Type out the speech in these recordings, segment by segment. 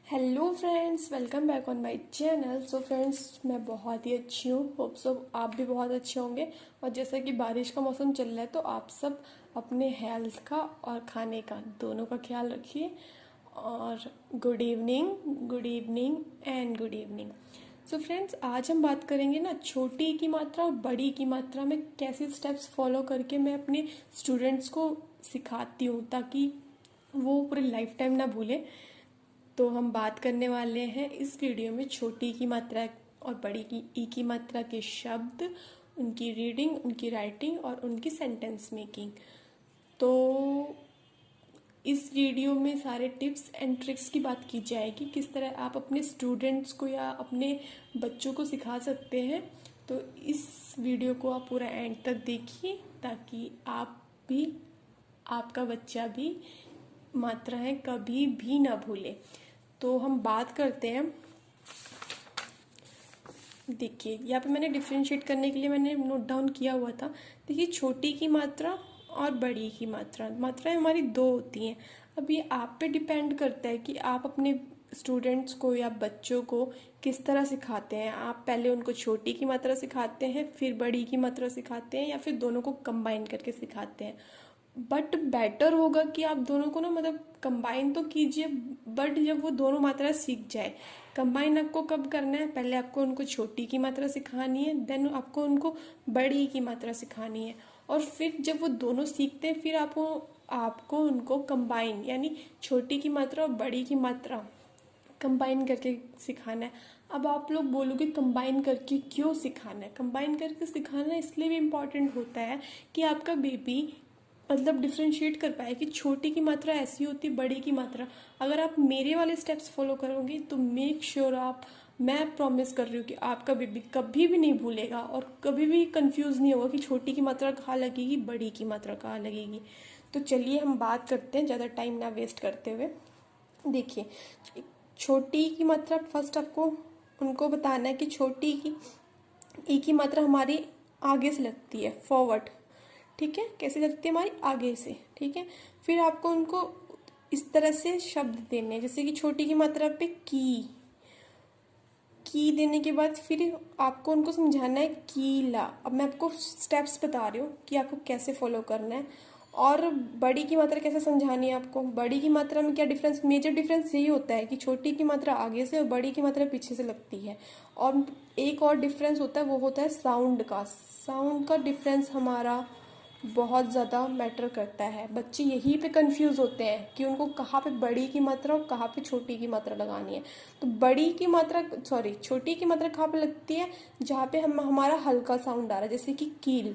Hello friends, welcome back on my channel. So friends, मैं बहुत ही अच्छी हूँ। होप सो आप भी बहुत अच्छे होंगे। और जैसा कि बारिश का मौसम चल रहा है तो आप सब अपने हेल्थ का और खाने का दोनों का ख्याल रखिए। और good evening and good evening. So friends, आज हम बात करेंगे ना छोटी की मात्रा और बड़ी की मात्रा में कैसे स्टेप्स फॉलो करके मैं अपने स्टूडेंट्स को सिखाती हूँ ताकि वो पूरे लाइफ टाइम ना भूलें। तो हम बात करने वाले हैं इस वीडियो में छोटी की मात्रा और बड़ी की ई की मात्रा के शब्द, उनकी रीडिंग, उनकी राइटिंग और उनकी सेंटेंस मेकिंग। तो इस वीडियो में सारे टिप्स एंड ट्रिक्स की बात की जाएगी, किस तरह आप अपने स्टूडेंट्स को या अपने बच्चों को सिखा सकते हैं। तो इस वीडियो को आप पूरा एंड तक देखिए ताकि आप भी, आपका बच्चा भी मात्राएं कभी भी ना भूले। तो हम बात करते हैं। देखिए, यहाँ पे मैंने डिफ्रेंशिएट करने के लिए मैंने नोट डाउन किया हुआ था। देखिए, छोटी की मात्रा और बड़ी की मात्रा, मात्राएं हमारी दो होती हैं। अब ये आप पे डिपेंड करता है कि आप अपने स्टूडेंट्स को या बच्चों को किस तरह सिखाते हैं। आप पहले उनको छोटी की मात्रा सिखाते हैं, फिर बड़ी की मात्रा सिखाते हैं, या फिर दोनों को कंबाइन करके सिखाते हैं। बट बेटर होगा कि आप दोनों को ना, मतलब कंबाइन तो कीजिए, बट जब वो दोनों मात्रा सीख जाए। कंबाइन आपको कब करना है? पहले आपको उनको छोटी की मात्रा सिखानी है, देन आपको उनको बड़ी की मात्रा सिखानी है। और फिर जब वो दोनों सीखते हैं फिर आपको उनको कंबाइन, यानी छोटी की मात्रा और बड़ी की मात्रा कंबाइन करके सिखाना है। अब आप लोग बोलोगे कंबाइन करके क्यों सिखाना है? कंबाइन करके सिखाना इसलिए भी इम्पॉर्टेंट होता है कि आपका बेबी मतलब डिफ्रेंशिएट कर पाए कि छोटी की मात्रा ऐसी होती है, बड़ी की मात्रा। अगर आप मेरे वाले स्टेप्स फॉलो करोगे तो मेक श्योर आप, मैं प्रॉमिस कर रही हूँ कि आपका बेबी कभी भी नहीं भूलेगा और कभी भी कंफ्यूज नहीं होगा कि छोटी की मात्रा कहाँ लगेगी, बड़ी की मात्रा कहाँ लगेगी। तो चलिए हम बात करते हैं ज़्यादा टाइम ना वेस्ट करते हुए। देखिए, छोटी की मात्रा फर्स्ट आपको उनको बताना है कि छोटी की ई की मात्रा हमारी आगे से लगती है, फॉरवर्ड। ठीक है, कैसे लगती है? हमारी आगे से। ठीक है, फिर आपको उनको इस तरह से शब्द देने हैं, जैसे कि छोटी की मात्रा पे की देने के बाद फिर आपको उनको समझाना है कीला। अब मैं आपको स्टेप्स बता रही हूँ कि आपको कैसे फॉलो करना है। और बड़ी की मात्रा कैसे समझानी है आपको। बड़ी की मात्रा में क्या डिफरेंस, मेजर डिफरेंस यही होता है कि छोटी की मात्रा आगे से और बड़ी की मात्रा पीछे से लगती है। और एक और डिफरेंस होता है, वो होता है साउंड का। साउंड का डिफरेंस हमारा बहुत ज़्यादा मैटर करता है। बच्चे यहीं पे कंफ्यूज होते हैं कि उनको कहाँ पे बड़ी की मात्रा और कहाँ पे छोटी की मात्रा लगानी है। तो बड़ी की मात्रा, सॉरी, छोटी की मात्रा कहाँ पे लगती है? जहाँ पे हमारा हल्का साउंड आ रहा है, जैसे कि कील।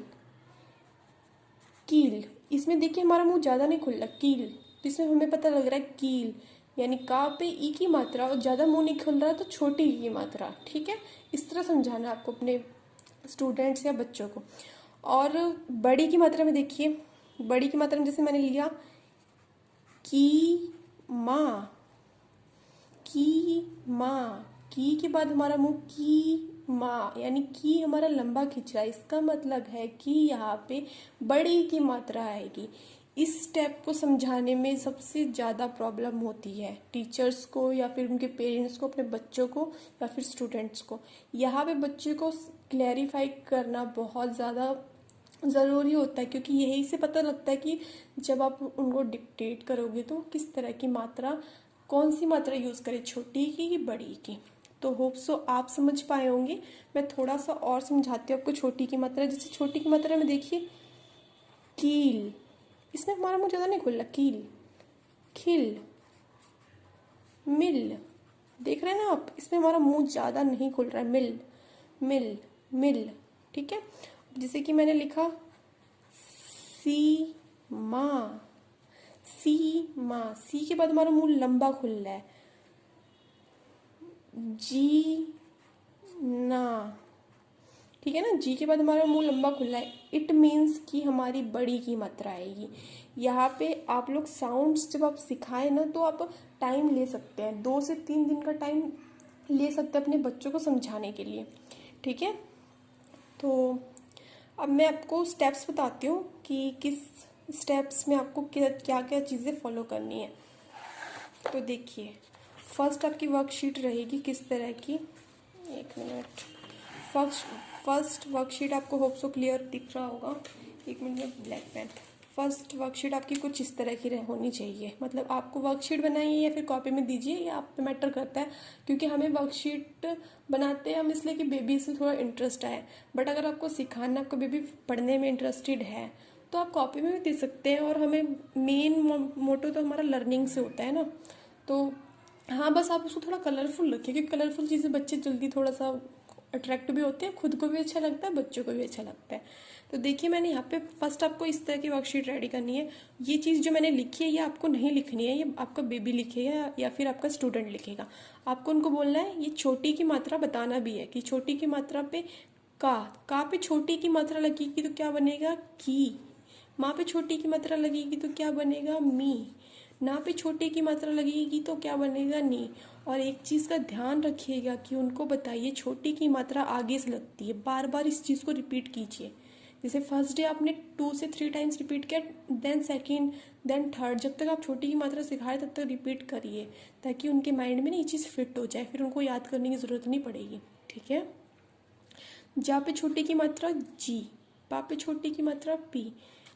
कील, इसमें देखिए हमारा मुंह ज़्यादा नहीं खुल रहा, कील। इसमें हमें पता लग रहा है कील, यानी का पे ई की मात्रा और ज़्यादा मुंह नहीं खुल रहा तो छोटी ई की मात्रा। ठीक है, इस तरह समझाना है आपको अपने स्टूडेंट्स या बच्चों को। और बड़ी की मात्रा में देखिए, बड़ी की मात्रा में जैसे मैंने लिया की माँ, की माँ, की के बाद हमारा मुंह की माँ, यानी की हमारा लंबा खिंच रहा है। इसका मतलब है कि यहाँ पे बड़ी की मात्रा आएगी। इस स्टेप को समझाने में सबसे ज़्यादा प्रॉब्लम होती है टीचर्स को या फिर उनके पेरेंट्स को, अपने बच्चों को या फिर स्टूडेंट्स को। यहाँ पे बच्चे को क्लैरिफाई करना बहुत ज़्यादा ज़रूरी होता है, क्योंकि यही से पता लगता है कि जब आप उनको डिक्टेट करोगे तो किस तरह की मात्रा, कौन सी मात्रा यूज़ करें, छोटी की कि बड़ी की। तो होप सो आप समझ पाए होंगे। मैं थोड़ा सा और समझाती हूँ आपको छोटी की मात्रा। जैसे छोटी की मात्रा में देखिए कील, इसमें हमारा मुंह ज़्यादा नहीं खुल रहा, कील। खिल, मिल, देख रहे हैं ना आप, इसमें हमारा मुंह ज़्यादा नहीं खुल रहा है। मिल, मिल, मिल। ठीक है, जैसे कि मैंने लिखा सी माँ, सी माँ, सी के बाद हमारा मुंह लंबा खुल रहा है। जी ना, ठीक है ना, जी के बाद हमारा मुंह लंबा खुला है। इट मीन्स कि हमारी बड़ी की मात्रा आएगी। यहाँ पे आप लोग साउंड्स जब आप सिखाएं ना तो आप टाइम ले सकते हैं, 2 से 3 दिन का टाइम ले सकते हैं अपने बच्चों को समझाने के लिए। ठीक है, तो अब मैं आपको स्टेप्स बताती हूँ कि किस स्टेप्स में आपको क्या क्या चीज़ें फॉलो करनी है। तो देखिए, फर्स्ट आपकी वर्कशीट रहेगी किस तरह की, एक मिनट, फर्स्ट फर्स्ट वर्कशीट आपको होप सो क्लियर दिख रहा होगा, एक मिनट में ब्लैक पेन। फर्स्ट वर्कशीट आपकी कुछ इस तरह की होनी चाहिए, मतलब आपको वर्कशीट बनाइए या फिर कॉपी में दीजिए, ये आप पे मैटर करता है, क्योंकि हमें वर्कशीट बनाते हैं हम इसलिए कि बेबी से थोड़ा इंटरेस्ट आए, बट अगर आपको सिखाना, आपको बेबी पढ़ने में इंटरेस्टेड है तो आप कॉपी में भी दे सकते हैं, और हमें मेन मोटो तो हमारा लर्निंग से होता है ना, तो हाँ बस आप उसको थोड़ा कलरफुल रखिए, क्योंकि कलरफुल चीज़ें बच्चे जल्दी थोड़ा सा अट्रैक्ट भी होते हैं, खुद को भी अच्छा लगता है, बच्चों को भी अच्छा लगता है। तो देखिए मैंने यहाँ पे फर्स्ट आपको इस तरह की वर्कशीट रेडी करनी है। ये चीज़ जो मैंने लिखी है ये आपको नहीं लिखनी है, ये आपका बेबी लिखेगा या फिर आपका स्टूडेंट लिखेगा। आपको उनको बोलना है, ये छोटी की मात्रा बताना भी है कि छोटी की मात्रा पे का पे छोटी की मात्रा लगेगी तो क्या बनेगा की, माँ पे छोटी की मात्रा लगेगी तो क्या बनेगा मी, ना पे छोटे की मात्रा लगेगी तो क्या बनेगा नी। और एक चीज़ का ध्यान रखिएगा कि उनको बताइए छोटी की मात्रा आगे से लगती है, बार बार इस चीज़ को रिपीट कीजिए। जैसे फर्स्ट डे आपने 2 से 3 टाइम्स रिपीट किया, देन सेकेंड, देन थर्ड, जब तक आप छोटी की मात्रा सिखाए तब तक रिपीट करिए, ताकि उनके माइंड में ना ये चीज़ फिट हो जाए, फिर उनको याद करने की ज़रूरत नहीं पड़ेगी। ठीक है। जा पे छोटी की मात्रा जी, पा पे छोटी की मात्रा पी,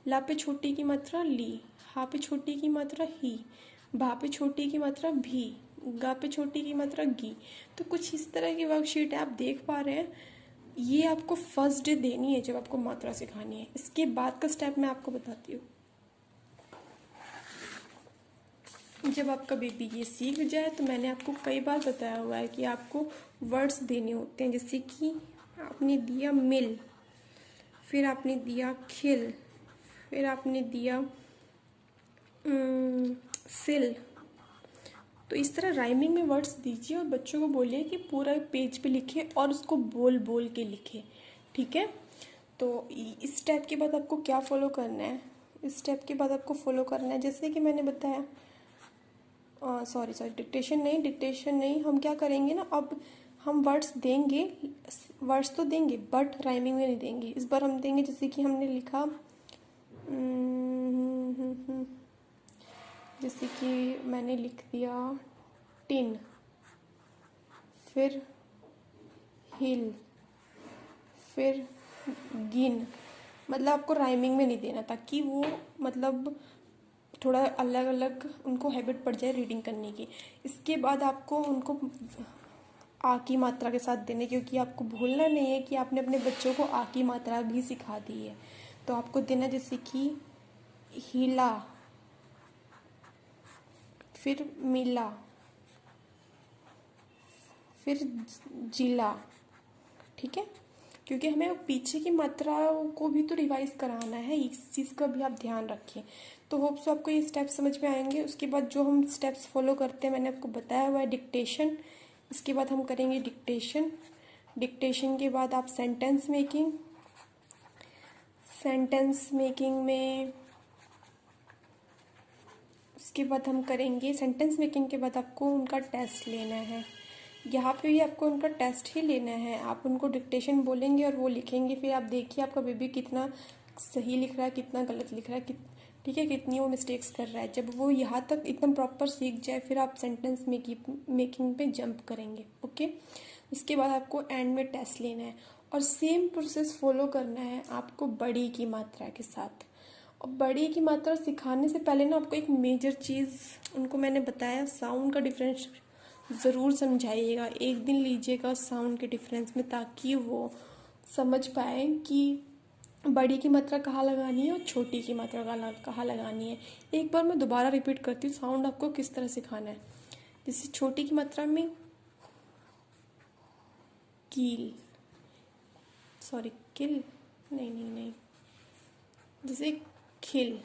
ला पे छोटी की मात्रा ली, हा पे छोटी की मात्रा ही, भा पे छोटी की मात्रा भी, गा पे छोटी की मात्रा गी। तो कुछ इस तरह की वर्कशीट है, आप देख पा रहे हैं। ये आपको फर्स्ट डे देनी है जब आपको मात्रा सिखानी है। इसके बाद का स्टेप मैं आपको बताती हूँ। जब आपका बेबी ये सीख जाए, तो मैंने आपको कई बार बताया हुआ है कि आपको वर्ड्स देने होते हैं, जैसे कि आपने दिया मिल, फिर आपने दिया खिल, फिर आपने दिया सिल। तो इस तरह राइमिंग में वर्ड्स दीजिए और बच्चों को बोलिए कि पूरा पेज पे लिखे और उसको बोल बोल के लिखे। ठीक है। तो इस स्टेप के बाद आपको क्या फॉलो करना है, इस स्टेप के बाद आपको फॉलो करना है, जैसे कि मैंने बताया, सॉरी डिक्टेशन नहीं, हम क्या करेंगे ना, अब हम वर्ड्स देंगे, वर्ड्स तो देंगे बट राइमिंग में नहीं देंगे। इस बार हम देंगे, जैसे कि हमने लिखा जैसे कि मैंने लिख दिया टिन, फिर हिल, फिर गिन। मतलब आपको राइमिंग में नहीं देना, ताकि वो मतलब थोड़ा अलग अलग उनको हैबिट पड़ जाए रीडिंग करने की। इसके बाद आपको उनको आ की मात्रा के साथ देने, क्योंकि आपको भूलना नहीं है कि आपने अपने बच्चों को आ की मात्रा भी सिखा दी है। तो आपको देना, जैसे कि हिला, फिर मिला, फिर जिला। ठीक है। क्योंकि हमें पीछे की मात्राओं को भी तो रिवाइज कराना है, इस चीज़ का भी आप ध्यान रखिए। तो होप सो आपको ये स्टेप्स समझ में आएंगे। उसके बाद जो हम स्टेप्स फॉलो करते हैं मैंने आपको बताया हुआ है, डिक्टेशन। इसके बाद हम करेंगे डिक्टेशन। डिक्टेशन के बाद आप सेंटेंस मेकिंग, सेंटेंस मेकिंग में उसके बाद हम करेंगे, सेंटेंस मेकिंग के बाद आपको उनका टेस्ट लेना है। यहाँ पे भी आपको उनका टेस्ट ही लेना है। आप उनको डिक्टेशन बोलेंगे और वो लिखेंगे, फिर आप देखिए आपका बेबी कितना सही लिख रहा है, कितना गलत लिख रहा है, ठीक है, कितनी वो मिस्टेक्स कर रहा है। जब वो यहाँ तक एकदम प्रॉपर सीख जाए, फिर आप सेंटेंस मेकिंग पे जंप करेंगे। ओके। उसके बाद आपको एंड में टेस्ट लेना है, और सेम प्रोसेस फॉलो करना है आपको बड़ी की मात्रा के साथ। और बड़ी की मात्रा सिखाने से पहले ना आपको एक मेजर चीज़ उनको मैंने बताया, साउंड का डिफरेंस ज़रूर समझाइएगा। एक दिन लीजिएगा साउंड के डिफरेंस में, ताकि वो समझ पाए कि बड़ी की मात्रा कहाँ लगानी है और छोटी की मात्रा कहाँ लगानी है। एक बार मैं दोबारा रिपीट करती हूँ, साउंड आपको किस तरह सिखाना है। जैसे छोटी की मात्रा में कील, सॉरी किल, नहीं, जैसे खिल,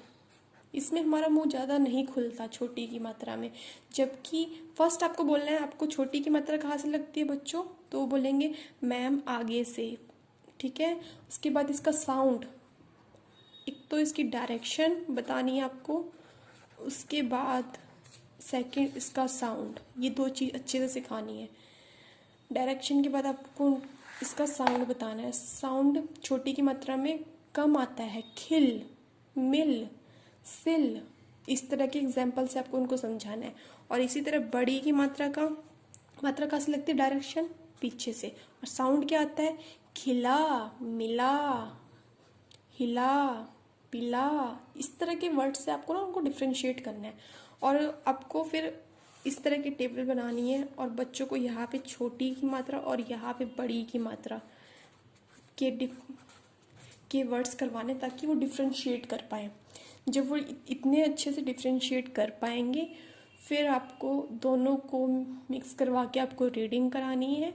इसमें हमारा मुंह ज़्यादा नहीं खुलता छोटी की मात्रा में। जबकि फर्स्ट आपको बोलना है आपको छोटी की मात्रा कहाँ से लगती है बच्चों, तो वो बोलेंगे मैम आगे से। ठीक है। उसके बाद इसका साउंड, एक तो इसकी डायरेक्शन बतानी है आपको, उसके बाद सेकंड इसका साउंड, ये दो चीज़ अच्छे से सिखानी है। डायरेक्शन के बाद आपको इसका साउंड बताना है। साउंड छोटी की मात्रा में कम आता है, खिल, मिल, सिल, इस तरह के एग्जाम्पल से आपको उनको समझाना है। और इसी तरह बड़ी की मात्रा कहाँ से लगती है, डायरेक्शन पीछे से। और साउंड क्या आता है, खिला, मिला, हिला, पिला, इस तरह के वर्ड से आपको ना उनको डिफ्रेंशिएट करना है। और आपको फिर इस तरह की टेबल बनानी है और बच्चों को यहाँ पे छोटी की मात्रा और यहाँ पे बड़ी की मात्रा के वर्ड्स करवाने, ताकि वो डिफ्रेंशिएट कर पाए। जब वो इतने अच्छे से डिफ्रेंशिएट कर पाएंगे, फिर आपको दोनों को मिक्स करवा के आपको रीडिंग करानी है।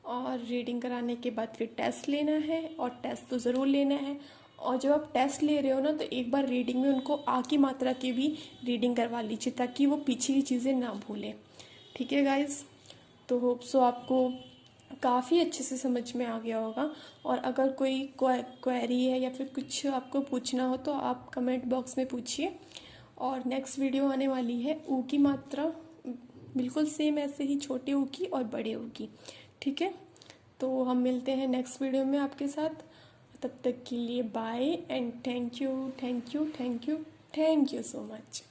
और रीडिंग कराने के बाद फिर टेस्ट लेना है, और टेस्ट तो ज़रूर लेना है। और जब आप टेस्ट ले रहे हो ना, तो एक बार रीडिंग में उनको आ की मात्रा की भी रीडिंग करवा लीजिए, ताकि वो पीछे की चीज़ें ना भूलें। ठीक है गाइज़, तो होप सो आपको काफ़ी अच्छे से समझ में आ गया होगा। और अगर कोई क्वेरी है या फिर कुछ आपको पूछना हो तो आप कमेंट बॉक्स में पूछिए। और नेक्स्ट वीडियो आने वाली है ऊ की मात्रा, बिल्कुल सेम ऐसे ही, छोटे ऊ की और बड़े ऊ की। ठीक है, तो हम मिलते हैं नेक्स्ट वीडियो में आपके साथ। तब तक के लिए bye and thank you, thank you, thank you, thank you so much.